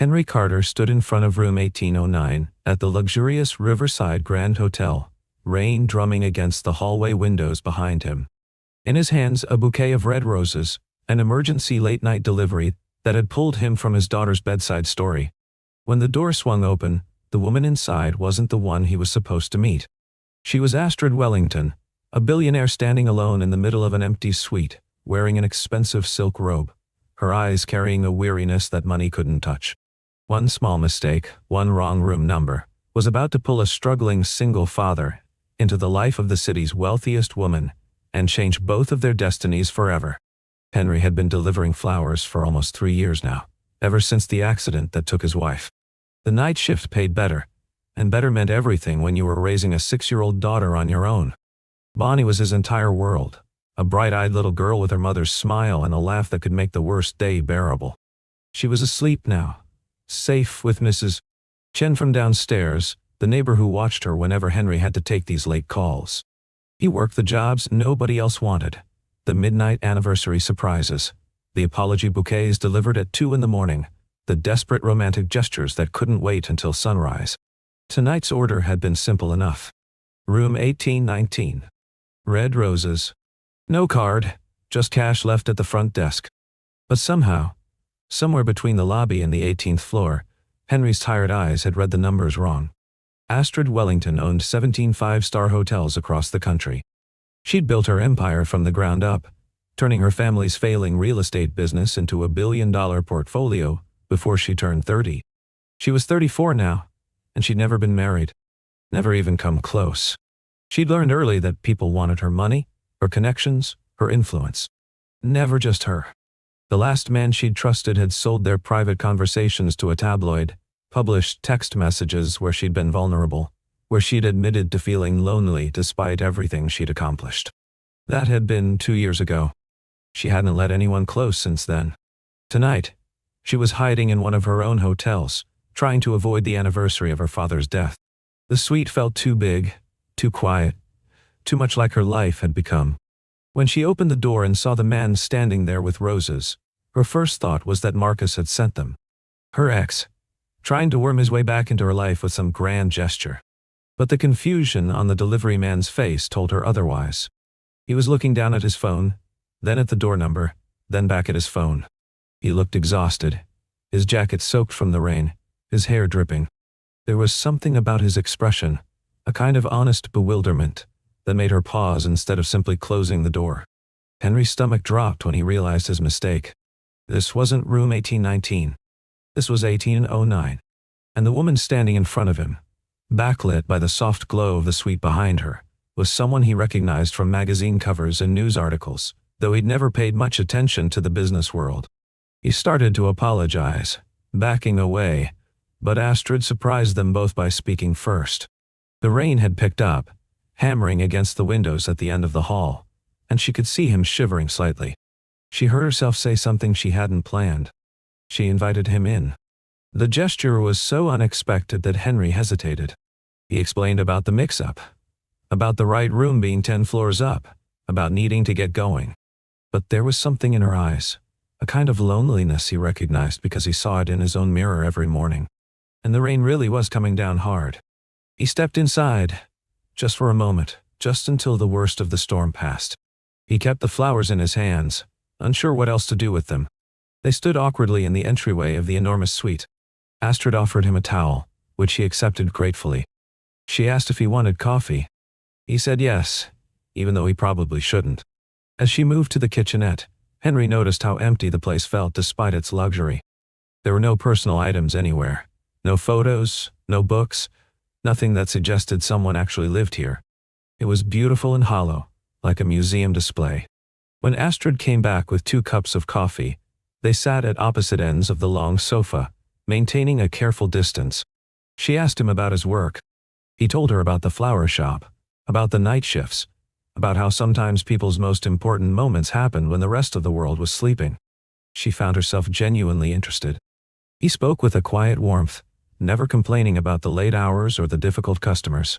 Henry Carter stood in front of room 1809 at the luxurious Riverside Grand Hotel, rain drumming against the hallway windows behind him. In his hands, a bouquet of red roses, an emergency late-night delivery that had pulled him from his daughter's bedside story. When the door swung open, the woman inside wasn't the one he was supposed to meet. She was Astrid Wellington, a billionaire standing alone in the middle of an empty suite, wearing an expensive silk robe, her eyes carrying a weariness that money couldn't touch. One small mistake, one wrong room number, was about to pull a struggling single father into the life of the city's wealthiest woman and change both of their destinies forever. Henry had been delivering flowers for almost 3 years now, ever since the accident that took his wife. The night shift paid better, and better meant everything when you were raising a 6-year-old daughter on your own. Bonnie was his entire world, a bright-eyed little girl with her mother's smile and a laugh that could make the worst day bearable. She was asleep now, safe with Mrs. Chen from downstairs, the neighbor who watched her whenever Henry had to take these late calls. He worked the jobs nobody else wanted, the midnight anniversary surprises, the apology bouquets delivered at 2 in the morning, the desperate romantic gestures that couldn't wait until sunrise. Tonight's order had been simple enough. Room 1819. Red roses. No card, just cash left at the front desk. But somehow, somewhere between the lobby and the 18th floor, Henry's tired eyes had read the numbers wrong. Astrid Wellington owned 17 five-star hotels across the country. She'd built her empire from the ground up, turning her family's failing real estate business into a billion-dollar portfolio before she turned 30. She was 34 now, and she'd never been married. Never even come close. She'd learned early that people wanted her money, her connections, her influence. Never just her. The last man she'd trusted had sold their private conversations to a tabloid, published text messages where she'd been vulnerable, where she'd admitted to feeling lonely despite everything she'd accomplished. That had been 2 years ago. She hadn't let anyone close since then. Tonight, she was hiding in one of her own hotels, trying to avoid the anniversary of her father's death. The suite felt too big, too quiet, too much like her life had become. When she opened the door and saw the man standing there with roses, her first thought was that Marcus had sent them. Her ex, trying to worm his way back into her life with some grand gesture. But the confusion on the delivery man's face told her otherwise. He was looking down at his phone, then at the door number, then back at his phone. He looked exhausted, his jacket soaked from the rain, his hair dripping. There was something about his expression, a kind of honest bewilderment, that made her pause instead of simply closing the door. Henry's stomach dropped when he realized his mistake. This wasn't room 1819. This was 1809. And the woman standing in front of him, backlit by the soft glow of the suite behind her, was someone he recognized from magazine covers and news articles, though he'd never paid much attention to the business world. He started to apologize, backing away, but Astrid surprised them both by speaking first. The rain had picked up, hammering against the windows at the end of the hall, and she could see him shivering slightly. She heard herself say something she hadn't planned. She invited him in. The gesture was so unexpected that Henry hesitated. He explained about the mix-up, about the right room being 10 floors up, about needing to get going. But there was something in her eyes, a kind of loneliness he recognized because he saw it in his own mirror every morning. And the rain really was coming down hard. He stepped inside, just for a moment, just until the worst of the storm passed. He kept the flowers in his hands, unsure what else to do with them. They stood awkwardly in the entryway of the enormous suite. Astrid offered him a towel, which he accepted gratefully. She asked if he wanted coffee. He said yes, even though he probably shouldn't. As she moved to the kitchenette, Henry noticed how empty the place felt despite its luxury. There were no personal items anywhere. No photos, no books, nothing that suggested someone actually lived here. It was beautiful and hollow, like a museum display. When Astrid came back with 2 cups of coffee, they sat at opposite ends of the long sofa, maintaining a careful distance. She asked him about his work. He told her about the flower shop, about the night shifts, about how sometimes people's most important moments happened when the rest of the world was sleeping. She found herself genuinely interested. He spoke with a quiet warmth, never complaining about the late hours or the difficult customers.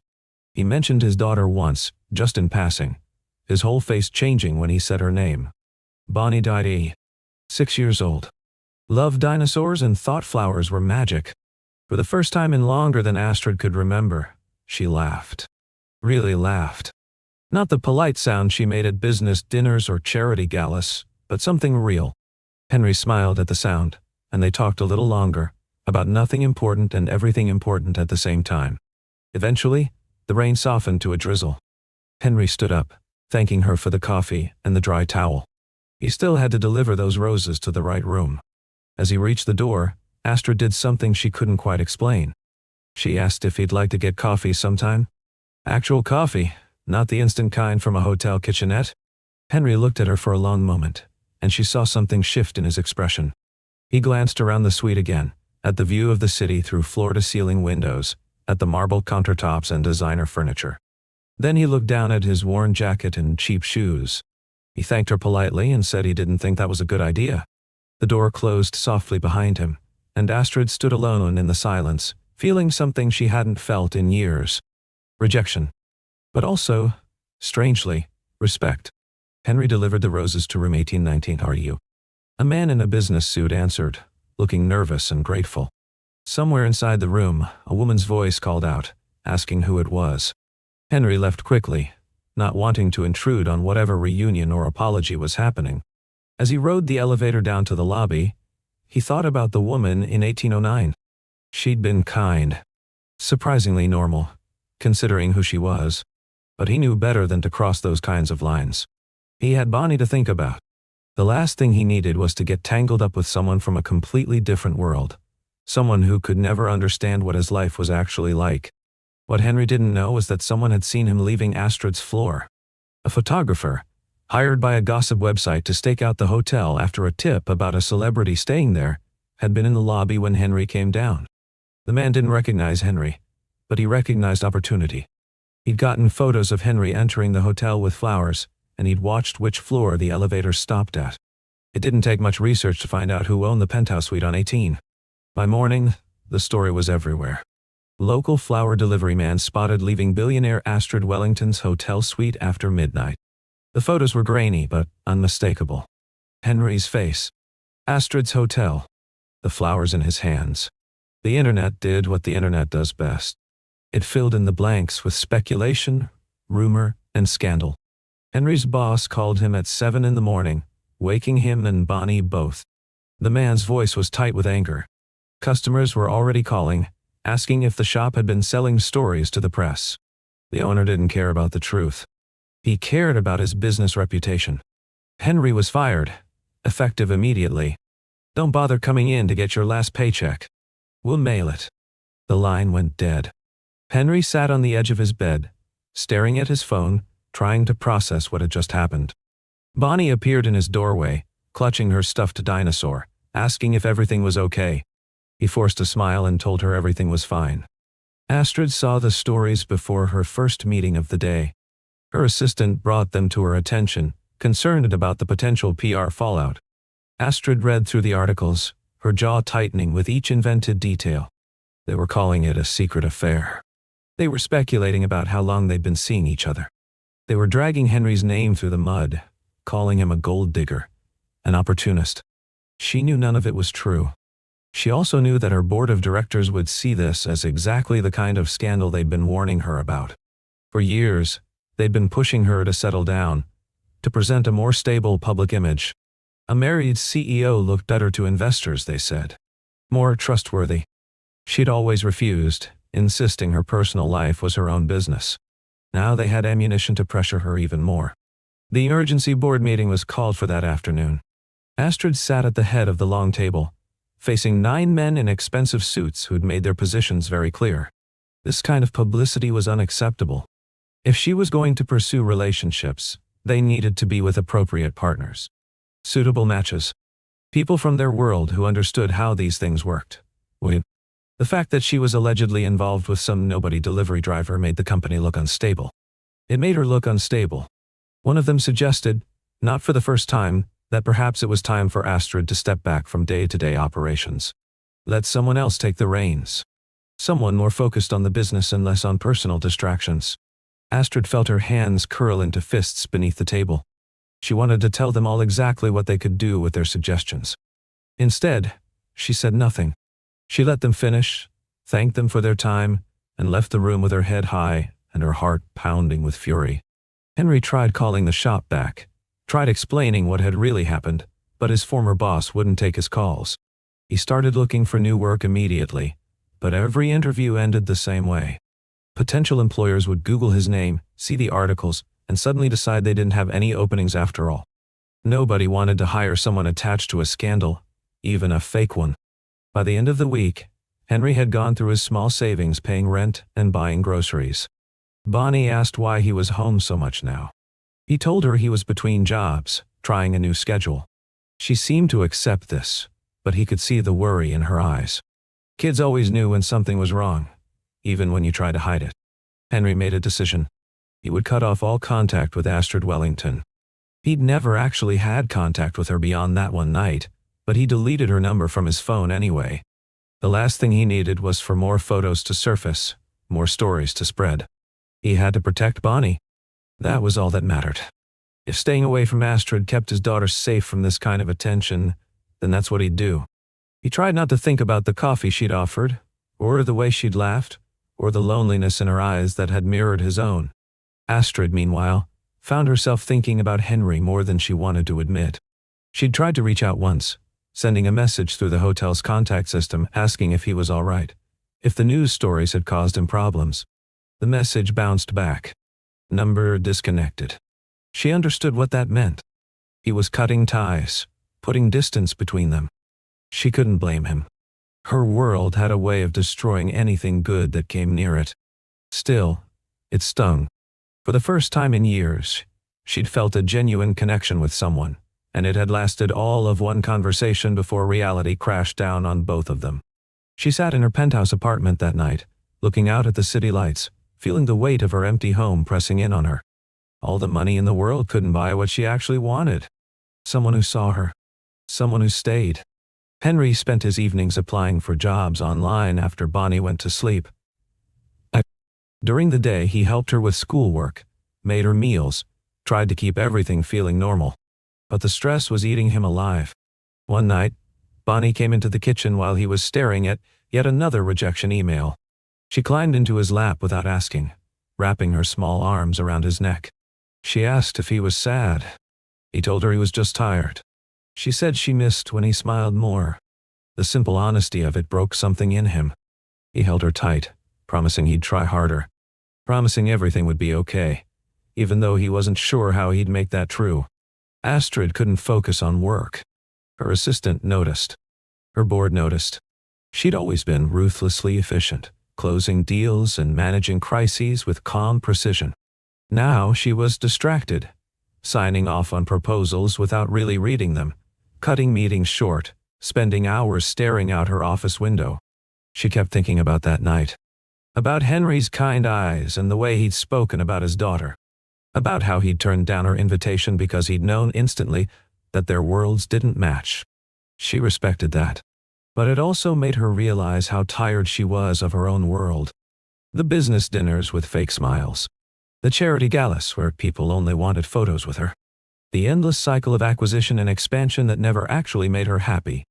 He mentioned his daughter once, just in passing, his whole face changing when he said her name. Bonnie died 6 years old. loved dinosaurs and thought flowers were magic. For the first time in longer than Astrid could remember, she laughed. Really laughed. Not the polite sound she made at business dinners or charity galas, but something real. Henry smiled at the sound, and they talked a little longer, about nothing important and everything important at the same time. Eventually, the rain softened to a drizzle. Henry stood up, thanking her for the coffee and the dry towel. He still had to deliver those roses to the right room. As he reached the door, Astrid did something she couldn't quite explain. She asked if he'd like to get coffee sometime. Actual coffee, not the instant kind from a hotel kitchenette. Henry looked at her for a long moment, and she saw something shift in his expression. He glanced around the suite again, at the view of the city through floor-to-ceiling windows, at the marble countertops and designer furniture. Then he looked down at his worn jacket and cheap shoes. He thanked her politely and said he didn't think that was a good idea. The door closed softly behind him, and Astrid stood alone in the silence, feeling something she hadn't felt in years. Rejection. But also, strangely, respect. Henry delivered the roses to room 1819. "Are you?" A man in a business suit answered, looking nervous and grateful. Somewhere inside the room, a woman's voice called out, asking who it was. Henry left quickly, not wanting to intrude on whatever reunion or apology was happening. As he rode the elevator down to the lobby, he thought about the woman in 1809. She'd been kind. Surprisingly normal, considering who she was. But he knew better than to cross those kinds of lines. He had Bonnie to think about. The last thing he needed was to get tangled up with someone from a completely different world. Someone who could never understand what his life was actually like. What Henry didn't know was that someone had seen him leaving Astrid's floor. A photographer, hired by a gossip website to stake out the hotel after a tip about a celebrity staying there, had been in the lobby when Henry came down. The man didn't recognize Henry, but he recognized opportunity. He'd gotten photos of Henry entering the hotel with flowers, and he'd watched which floor the elevator stopped at. It didn't take much research to find out who owned the penthouse suite on 18. By morning, the story was everywhere. Local flower delivery man spotted leaving billionaire Astrid Wellington's hotel suite after midnight. The photos were grainy but unmistakable. Henry's face. Astrid's hotel. The flowers in his hands. The internet did what the internet does best. It filled in the blanks with speculation, rumor, and scandal. Henry's boss called him at 7 in the morning, waking him and Bonnie both. The man's voice was tight with anger. Customers were already calling, asking if the shop had been selling stories to the press. The owner didn't care about the truth. He cared about his business reputation. Henry was fired, effective immediately. "Don't bother coming in to get your last paycheck. We'll mail it." The line went dead. Henry sat on the edge of his bed, staring at his phone, trying to process what had just happened. Bonnie appeared in his doorway, clutching her stuffed dinosaur, asking if everything was okay. He forced a smile and told her everything was fine. Astrid saw the stories before her first meeting of the day. Her assistant brought them to her attention, concerned about the potential PR fallout. Astrid read through the articles, her jaw tightening with each invented detail. They were calling it a secret affair. They were speculating about how long they'd been seeing each other. They were dragging Henry's name through the mud, calling him a gold digger, an opportunist. She knew none of it was true. She also knew that her board of directors would see this as exactly the kind of scandal they'd been warning her about. For years, they'd been pushing her to settle down, to present a more stable public image. A married CEO looked better to investors, they said. More trustworthy. She'd always refused, insisting her personal life was her own business. Now they had ammunition to pressure her even more. The emergency board meeting was called for that afternoon. Astrid sat at the head of the long table, facing 9 men in expensive suits who'd made their positions very clear. This kind of publicity was unacceptable. If she was going to pursue relationships, they needed to be with appropriate partners. Suitable matches. People from their world who understood how these things worked. The fact that she was allegedly involved with some nobody delivery driver made the company look unstable. It made her look unstable. One of them suggested, not for the first time, that perhaps it was time for Astrid to step back from day-to-day operations. Let someone else take the reins. Someone more focused on the business and less on personal distractions. Astrid felt her hands curl into fists beneath the table. She wanted to tell them all exactly what they could do with their suggestions. Instead, she said nothing. She let them finish, thanked them for their time, and left the room with her head high and her heart pounding with fury. Henry tried calling the shop back, tried explaining what had really happened, but his former boss wouldn't take his calls. He started looking for new work immediately, but every interview ended the same way. Potential employers would Google his name, see the articles, and suddenly decide they didn't have any openings after all. Nobody wanted to hire someone attached to a scandal, even a fake one. By the end of the week, Henry had gone through his small savings paying rent and buying groceries. Bonnie asked why he was home so much now. He told her he was between jobs, trying a new schedule. She seemed to accept this, but he could see the worry in her eyes. Kids always knew when something was wrong, even when you tried to hide it. Henry made a decision. He would cut off all contact with Astrid Wellington. He'd never actually had contact with her beyond that one night, but he deleted her number from his phone anyway. The last thing he needed was for more photos to surface, more stories to spread. He had to protect Bonnie. That was all that mattered. If staying away from Astrid kept his daughter safe from this kind of attention, then that's what he'd do. He tried not to think about the coffee she'd offered, or the way she'd laughed, or the loneliness in her eyes that had mirrored his own. Astrid, meanwhile, found herself thinking about Henry more than she wanted to admit. She'd tried to reach out once, sending a message through the hotel's contact system asking if he was all right, if the news stories had caused him problems. The message bounced back. Number disconnected. She understood what that meant. He was cutting ties, putting distance between them. She couldn't blame him. Her world had a way of destroying anything good that came near it. Still, it stung. For the first time in years, she'd felt a genuine connection with someone, and it had lasted all of one conversation before reality crashed down on both of them. She sat in her penthouse apartment that night, looking out at the city lights, feeling the weight of her empty home pressing in on her. All the money in the world couldn't buy what she actually wanted. Someone who saw her. Someone who stayed. Henry spent his evenings applying for jobs online after Bonnie went to sleep. During the day, he helped her with schoolwork, made her meals, tried to keep everything feeling normal. But the stress was eating him alive. One night, Bonnie came into the kitchen while he was staring at yet another rejection email. She climbed into his lap without asking, wrapping her small arms around his neck. She asked if he was sad. He told her he was just tired. She said she missed when he smiled more. The simple honesty of it broke something in him. He held her tight, promising he'd try harder, promising everything would be okay, even though he wasn't sure how he'd make that true. Astrid couldn't focus on work. Her assistant noticed. Her board noticed. She'd always been ruthlessly efficient, closing deals and managing crises with calm precision. Now she was distracted, signing off on proposals without really reading them, cutting meetings short, spending hours staring out her office window. She kept thinking about that night. About Henry's kind eyes and the way he'd spoken about his daughter. About how he'd turned down her invitation because he'd known instantly that their worlds didn't match. She respected that. But it also made her realize how tired she was of her own world. The business dinners with fake smiles. The charity galas where people only wanted photos with her. The endless cycle of acquisition and expansion that never actually made her happy.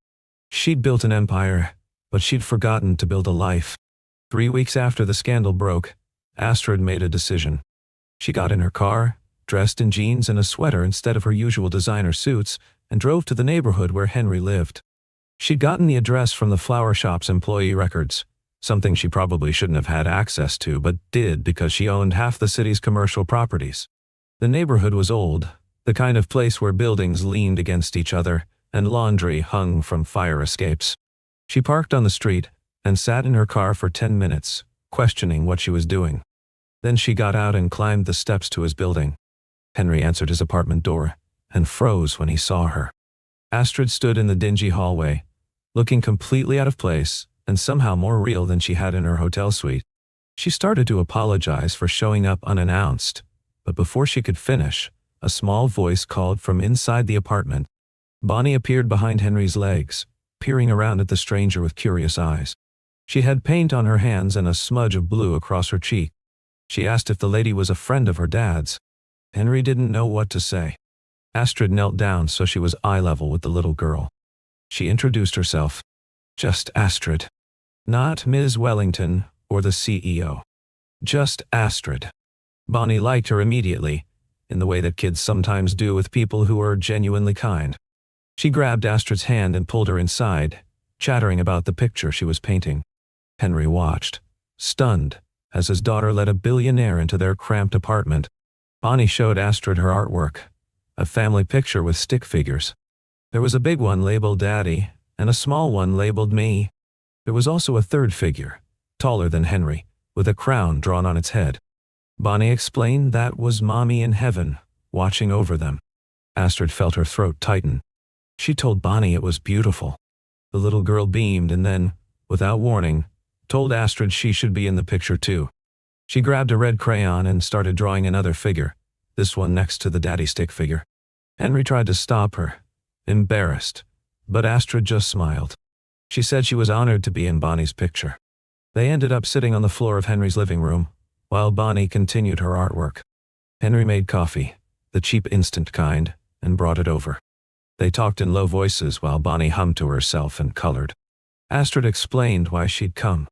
She'd built an empire, but she'd forgotten to build a life. 3 weeks after the scandal broke, Astrid made a decision. She got in her car, dressed in jeans and a sweater instead of her usual designer suits, and drove to the neighborhood where Henry lived. She'd gotten the address from the flower shop's employee records, something she probably shouldn't have had access to but did because she owned half the city's commercial properties. The neighborhood was old, the kind of place where buildings leaned against each other and laundry hung from fire escapes. She parked on the street and sat in her car for 10 minutes, questioning what she was doing. Then she got out and climbed the steps to his building. Henry answered his apartment door and froze when he saw her. Astrid stood in the dingy hallway, looking completely out of place and somehow more real than she had in her hotel suite. She started to apologize for showing up unannounced, but before she could finish, a small voice called from inside the apartment. Bonnie appeared behind Henry's legs, peering around at the stranger with curious eyes. She had paint on her hands and a smudge of blue across her cheek. She asked if the lady was a friend of her dad's. Henry didn't know what to say. Astrid knelt down so she was eye level with the little girl. She introduced herself. Just Astrid. Not Ms. Wellington or the CEO. Just Astrid. Bonnie liked her immediately, in the way that kids sometimes do with people who are genuinely kind. She grabbed Astrid's hand and pulled her inside, chattering about the picture she was painting. Henry watched, stunned, as his daughter led a billionaire into their cramped apartment. Bonnie showed Astrid her artwork, a family picture with stick figures. There was a big one labeled Daddy, and a small one labeled Me. There was also a third figure, taller than Henry, with a crown drawn on its head. Bonnie explained that was Mommy in heaven, watching over them. Astrid felt her throat tighten. She told Bonnie it was beautiful. The little girl beamed and then, without warning, told Astrid she should be in the picture too. She grabbed a red crayon and started drawing another figure, this one next to the daddy stick figure. Henry tried to stop her, embarrassed, but Astrid just smiled. She said she was honored to be in Bonnie's picture. They ended up sitting on the floor of Henry's living room, while Bonnie continued her artwork. Henry made coffee, the cheap instant kind, and brought it over. They talked in low voices while Bonnie hummed to herself and colored. Astrid explained why she'd come.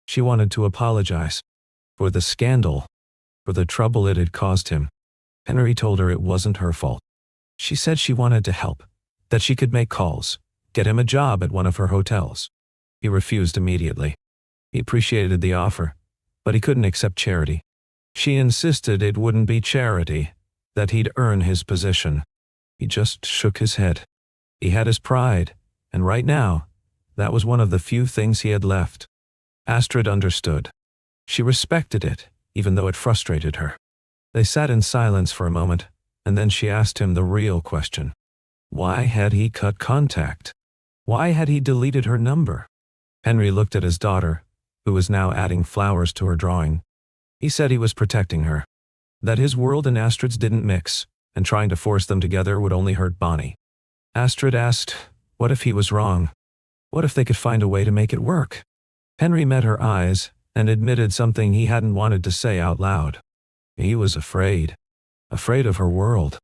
She wanted to apologize. For the scandal. For the trouble it had caused him. Henry told her it wasn't her fault. She said she wanted to help, that she could make calls, get him a job at one of her hotels. He refused immediately. He appreciated the offer, but he couldn't accept charity. She insisted it wouldn't be charity, that he'd earn his position. He just shook his head. He had his pride, and right now, that was one of the few things he had left. Astrid understood. She respected it, even though it frustrated her. They sat in silence for a moment, and then she asked him the real question. Why had he cut contact? Why had he deleted her number? Henry looked at his daughter, who was now adding flowers to her drawing. He said he was protecting her, that his world and Astrid's didn't mix, and trying to force them together would only hurt Bonnie. Astrid asked, what if he was wrong? What if they could find a way to make it work? Henry met her eyes and admitted something he hadn't wanted to say out loud. He was afraid. Afraid of her world.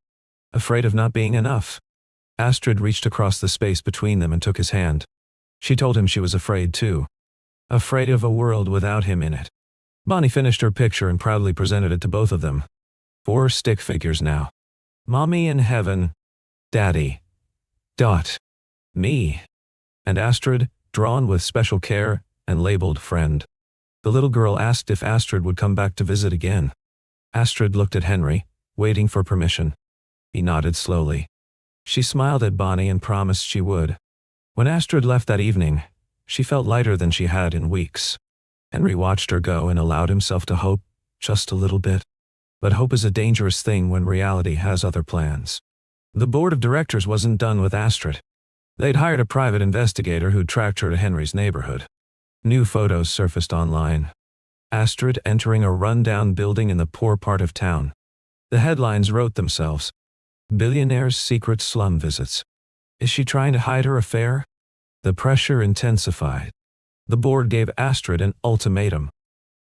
Afraid of not being enough. Astrid reached across the space between them and took his hand. She told him she was afraid too. Afraid of a world without him in it. Bonnie finished her picture and proudly presented it to both of them. 4 stick figures now. Mommy in heaven. Daddy. Me. And Astrid, drawn with special care and labeled friend. The little girl asked if Astrid would come back to visit again. Astrid looked at Henry, waiting for permission. He nodded slowly. She smiled at Bonnie and promised she would. When Astrid left that evening, she felt lighter than she had in weeks. Henry watched her go and allowed himself to hope, just a little bit. But hope is a dangerous thing when reality has other plans. The board of directors wasn't done with Astrid. They'd hired a private investigator who'd tracked her to Henry's neighborhood. New photos surfaced online. Astrid entering a run-down building in the poor part of town. The headlines wrote themselves. Billionaire's secret slum visits. Is she trying to hide her affair? The pressure intensified. The board gave Astrid an ultimatum.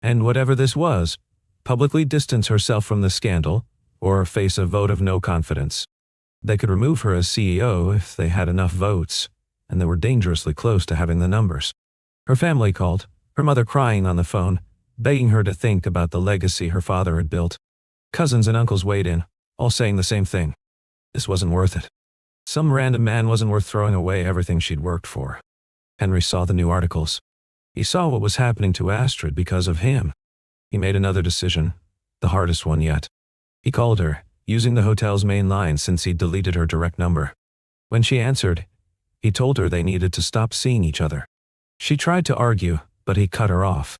And whatever this was, publicly distance herself from the scandal, or face a vote of no confidence. They could remove her as CEO if they had enough votes, and they were dangerously close to having the numbers. Her family called, her mother crying on the phone, begging her to think about the legacy her father had built. Cousins and uncles weighed in, all saying the same thing. This wasn't worth it. Some random man wasn't worth throwing away everything she'd worked for. Henry saw the new articles. He saw what was happening to Astrid because of him. He made another decision, the hardest one yet. He called her, using the hotel's main line since he'd deleted her direct number. When she answered, he told her they needed to stop seeing each other. She tried to argue, but he cut her off.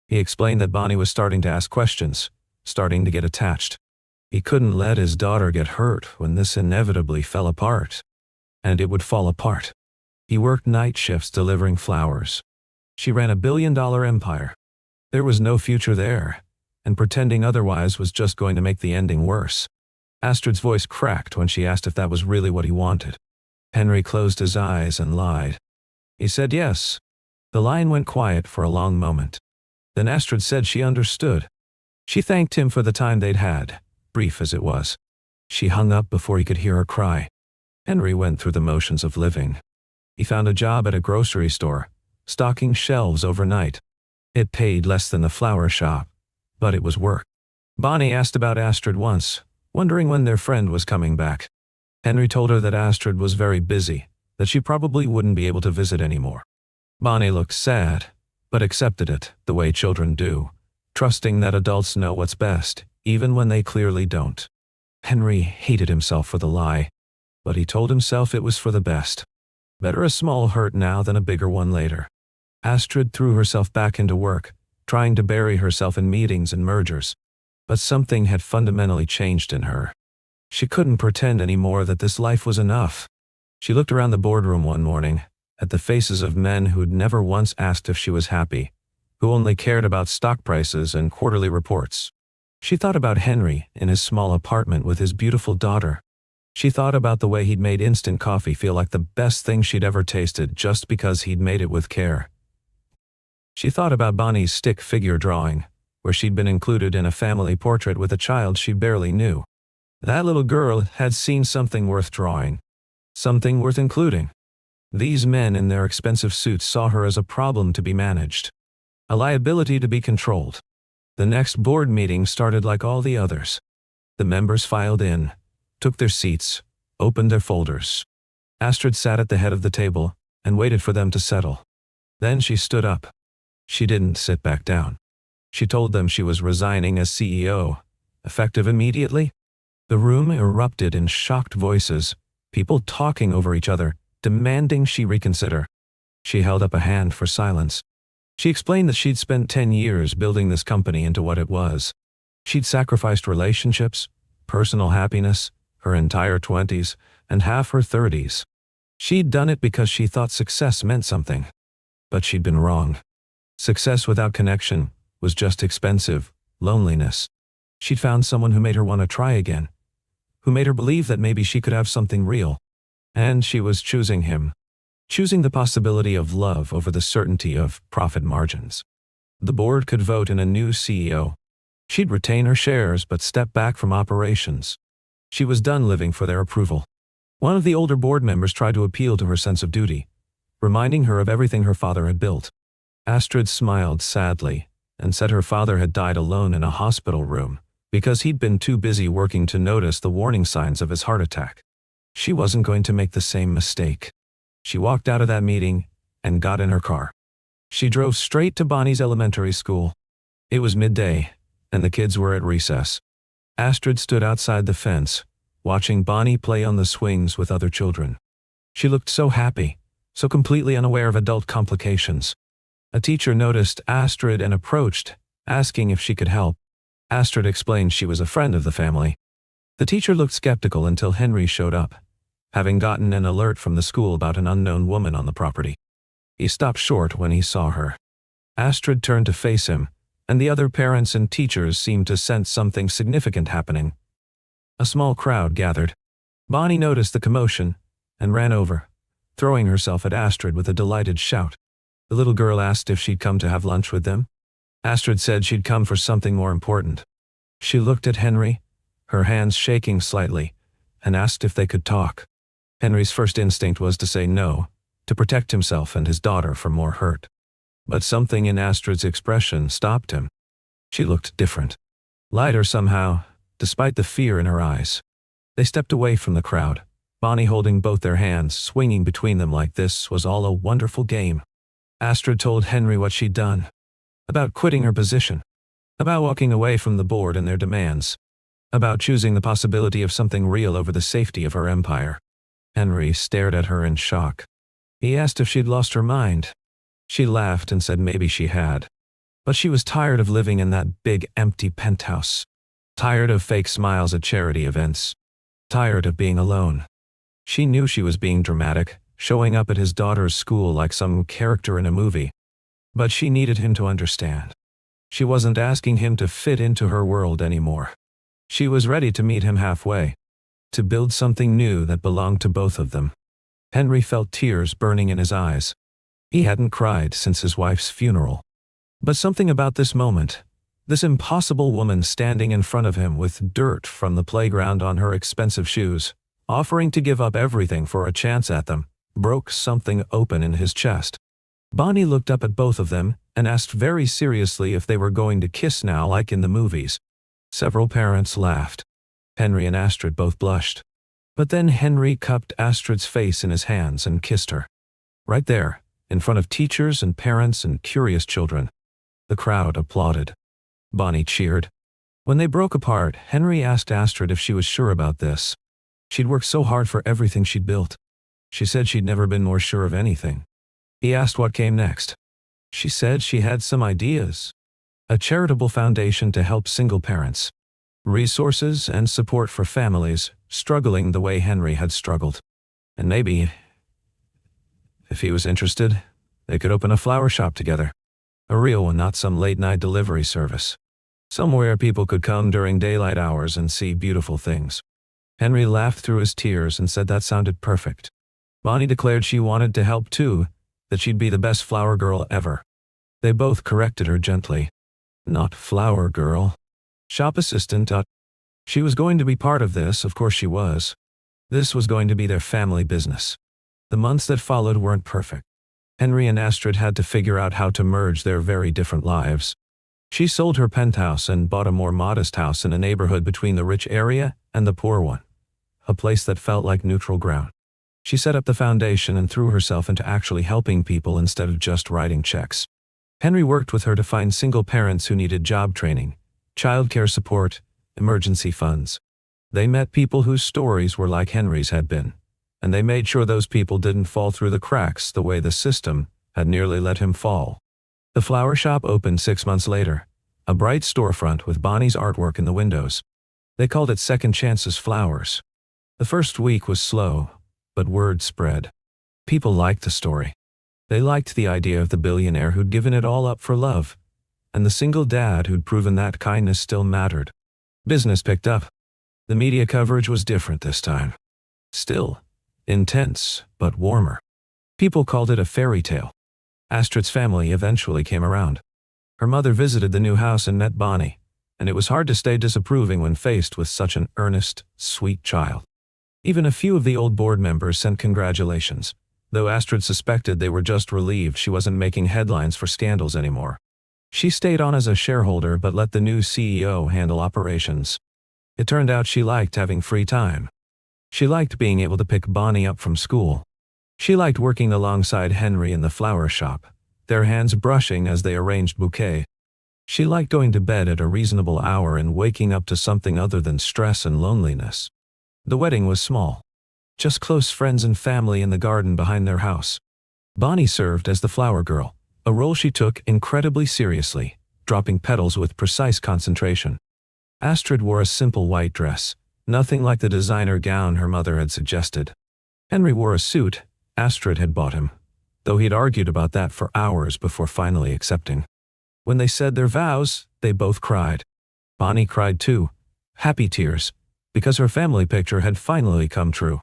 He explained that Bonnie was starting to ask questions, starting to get attached. He couldn't let his daughter get hurt when this inevitably fell apart. And it would fall apart. He worked night shifts delivering flowers. She ran a billion-dollar empire. There was no future there, and pretending otherwise was just going to make the ending worse. Astrid's voice cracked when she asked if that was really what he wanted. Henry closed his eyes and lied. He said yes. The line went quiet for a long moment. Then Astrid said she understood. She thanked him for the time they'd had, brief as it was. She hung up before he could hear her cry. Henry went through the motions of living. He found a job at a grocery store, stocking shelves overnight. It paid less than the flower shop, but it was work. Bonnie asked about Astrid once, wondering when their friend was coming back. Henry told her that Astrid was very busy, that she probably wouldn't be able to visit anymore. Bonnie looked sad, but accepted it the way children do, trusting that adults know what's best, even when they clearly don't. Henry hated himself for the lie, but he told himself it was for the best. Better a small hurt now than a bigger one later. Astrid threw herself back into work, trying to bury herself in meetings and mergers. But something had fundamentally changed in her. She couldn't pretend anymore that this life was enough. She looked around the boardroom one morning, at the faces of men who'd never once asked if she was happy, who only cared about stock prices and quarterly reports. She thought about Henry in his small apartment with his beautiful daughter. She thought about the way he'd made instant coffee feel like the best thing she'd ever tasted just because he'd made it with care. She thought about Bonnie's stick figure drawing, where she'd been included in a family portrait with a child she barely knew. That little girl had seen something worth drawing, something worth including. These men in their expensive suits saw her as a problem to be managed, a liability to be controlled. The next board meeting started like all the others. The members filed in, took their seats, opened their folders. Astrid sat at the head of the table and waited for them to settle. Then she stood up. She didn't sit back down. She told them she was resigning as CEO, effective immediately. The room erupted in shocked voices, people talking over each other, demanding she reconsider. She held up a hand for silence. She explained that she'd spent 10 years building this company into what it was. She'd sacrificed relationships, personal happiness, her entire 20s, and half her 30s. She'd done it because she thought success meant something. But she'd been wrong. Success without connection was just expensive, loneliness. She'd found someone who made her want to try again, who made her believe that maybe she could have something real. And she was choosing him, choosing the possibility of love over the certainty of profit margins. The board could vote in a new CEO. She'd retain her shares but step back from operations. She was done living for their approval. One of the older board members tried to appeal to her sense of duty, reminding her of everything her father had built. Astrid smiled sadly and said her father had died alone in a hospital room because he'd been too busy working to notice the warning signs of his heart attack. She wasn't going to make the same mistake. She walked out of that meeting and got in her car. She drove straight to Bonnie's elementary school. It was midday, and the kids were at recess. Astrid stood outside the fence, watching Bonnie play on the swings with other children. She looked so happy, so completely unaware of adult complications. A teacher noticed Astrid and approached, asking if she could help. Astrid explained she was a friend of the family. The teacher looked skeptical until Henry showed up, having gotten an alert from the school about an unknown woman on the property. He stopped short when he saw her. Astrid turned to face him, and the other parents and teachers seemed to sense something significant happening. A small crowd gathered. Bonnie noticed the commotion and ran over, throwing herself at Astrid with a delighted shout. The little girl asked if she'd come to have lunch with them. Astrid said she'd come for something more important. She looked at Henry, her hands shaking slightly, and asked if they could talk. Henry's first instinct was to say no, to protect himself and his daughter from more hurt. But something in Astrid's expression stopped him. She looked different. Lighter somehow, despite the fear in her eyes. They stepped away from the crowd, Bonnie holding both their hands, swinging between them like this was all a wonderful game. Astrid told Henry what she'd done. About quitting her position. About walking away from the board and their demands. About choosing the possibility of something real over the safety of her empire. Henry stared at her in shock. He asked if she'd lost her mind. She laughed and said maybe she had. But she was tired of living in that big empty penthouse. Tired of fake smiles at charity events. Tired of being alone. She knew she was being dramatic, showing up at his daughter's school like some character in a movie. But she needed him to understand. She wasn't asking him to fit into her world anymore. She was ready to meet him halfway. To build something new that belonged to both of them. Henry felt tears burning in his eyes. He hadn't cried since his wife's funeral. But something about this moment, this impossible woman standing in front of him with dirt from the playground on her expensive shoes, offering to give up everything for a chance at them, broke something open in his chest. Bonnie looked up at both of them and asked very seriously if they were going to kiss now like in the movies. Several parents laughed. Henry and Astrid both blushed. But then Henry cupped Astrid's face in his hands and kissed her. Right there, in front of teachers and parents and curious children. The crowd applauded. Bonnie cheered. When they broke apart, Henry asked Astrid if she was sure about this. She'd worked so hard for everything she'd built. She said she'd never been more sure of anything. He asked what came next. She said she had some ideas. A charitable foundation to help single parents. Resources and support for families struggling the way Henry had struggled. And maybe, if he was interested, they could open a flower shop together. A real one, not some late-night delivery service. Somewhere people could come during daylight hours and see beautiful things. Henry laughed through his tears and said that sounded perfect. Bonnie declared she wanted to help too, that she'd be the best flower girl ever. They both corrected her gently. Not flower girl. Shop assistant. She was going to be part of this, of course she was. This was going to be their family business. The months that followed weren't perfect. Henry and Astrid had to figure out how to merge their very different lives. She sold her penthouse and bought a more modest house in a neighborhood between the rich area and the poor one. A place that felt like neutral ground. She set up the foundation and threw herself into actually helping people instead of just writing checks. Henry worked with her to find single parents who needed job training, childcare support, emergency funds. They met people whose stories were like Henry's had been, and they made sure those people didn't fall through the cracks the way the system had nearly let him fall. The flower shop opened 6 months later, a bright storefront with Bonnie's artwork in the windows. They called it Second Chances Flowers. The first week was slow, but word spread. People liked the story. They liked the idea of the billionaire who'd given it all up for love, and the single dad who'd proven that kindness still mattered. Business picked up. The media coverage was different this time. Still, intense, but warmer. People called it a fairy tale. Astrid's family eventually came around. Her mother visited the new house and met Bonnie, and it was hard to stay disapproving when faced with such an earnest, sweet child. Even a few of the old board members sent congratulations, though Astrid suspected they were just relieved she wasn't making headlines for scandals anymore. She stayed on as a shareholder but let the new CEO handle operations. It turned out she liked having free time. She liked being able to pick Bonnie up from school. She liked working alongside Henry in the flower shop, their hands brushing as they arranged bouquet. She liked going to bed at a reasonable hour and waking up to something other than stress and loneliness. The wedding was small. Just close friends and family in the garden behind their house. Bonnie served as the flower girl, a role she took incredibly seriously, dropping petals with precise concentration. Astrid wore a simple white dress, nothing like the designer gown her mother had suggested. Henry wore a suit Astrid had bought him, though he'd argued about that for hours before finally accepting. When they said their vows, they both cried. Bonnie cried too, happy tears, because her family picture had finally come true.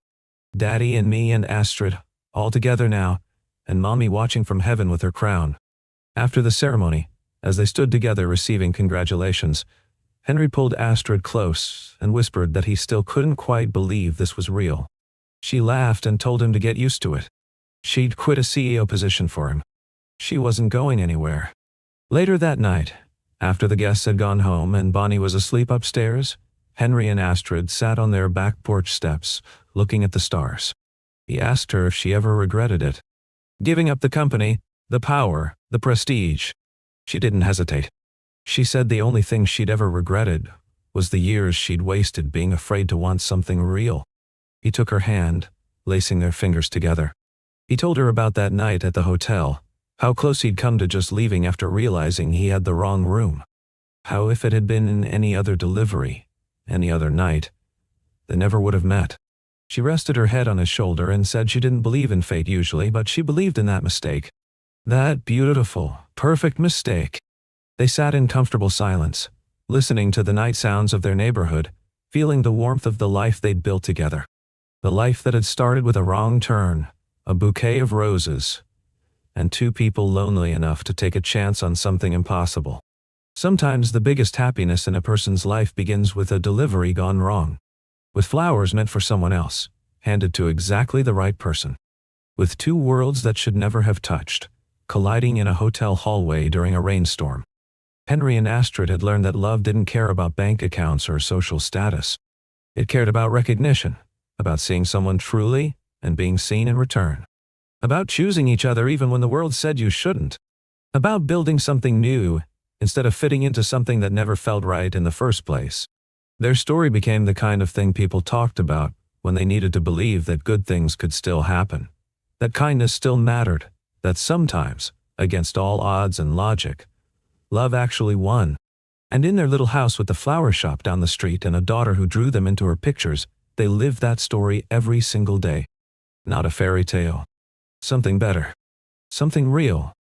Daddy and me and Astrid, all together now, and Mommy watching from heaven with her crown. After the ceremony, as they stood together receiving congratulations, Henry pulled Astrid close and whispered that he still couldn't quite believe this was real. She laughed and told him to get used to it. She'd quit a CEO position for him. She wasn't going anywhere. Later that night, after the guests had gone home and Bonnie was asleep upstairs, Henry and Astrid sat on their back porch steps, looking at the stars. He asked her if she ever regretted it. Giving up the company, the power, the prestige. She didn't hesitate. She said the only thing she'd ever regretted was the years she'd wasted being afraid to want something real. He took her hand, lacing their fingers together. He told her about that night at the hotel, how close he'd come to just leaving after realizing he had the wrong room. How if it had been in any other delivery, any other night, they never would have met. She rested her head on his shoulder and said she didn't believe in fate usually, but she believed in that mistake. That beautiful, perfect mistake. They sat in comfortable silence, listening to the night sounds of their neighborhood, feeling the warmth of the life they'd built together. The life that had started with a wrong turn, a bouquet of roses, and two people lonely enough to take a chance on something impossible. Sometimes the biggest happiness in a person's life begins with a delivery gone wrong. With flowers meant for someone else, handed to exactly the right person. with two worlds that should never have touched, colliding in a hotel hallway during a rainstorm. Henry and Astrid had learned that love didn't care about bank accounts or social status. It cared about recognition, about seeing someone truly and being seen in return, about choosing each other even when the world said you shouldn't, about building something new instead of fitting into something that never felt right in the first place. Their story became the kind of thing people talked about when they needed to believe that good things could still happen, that kindness still mattered, that sometimes, against all odds and logic, love actually won. And in their little house with the flower shop down the street and a daughter who drew them into her pictures, they lived that story every single day. Not a fairy tale. Something better. Something real.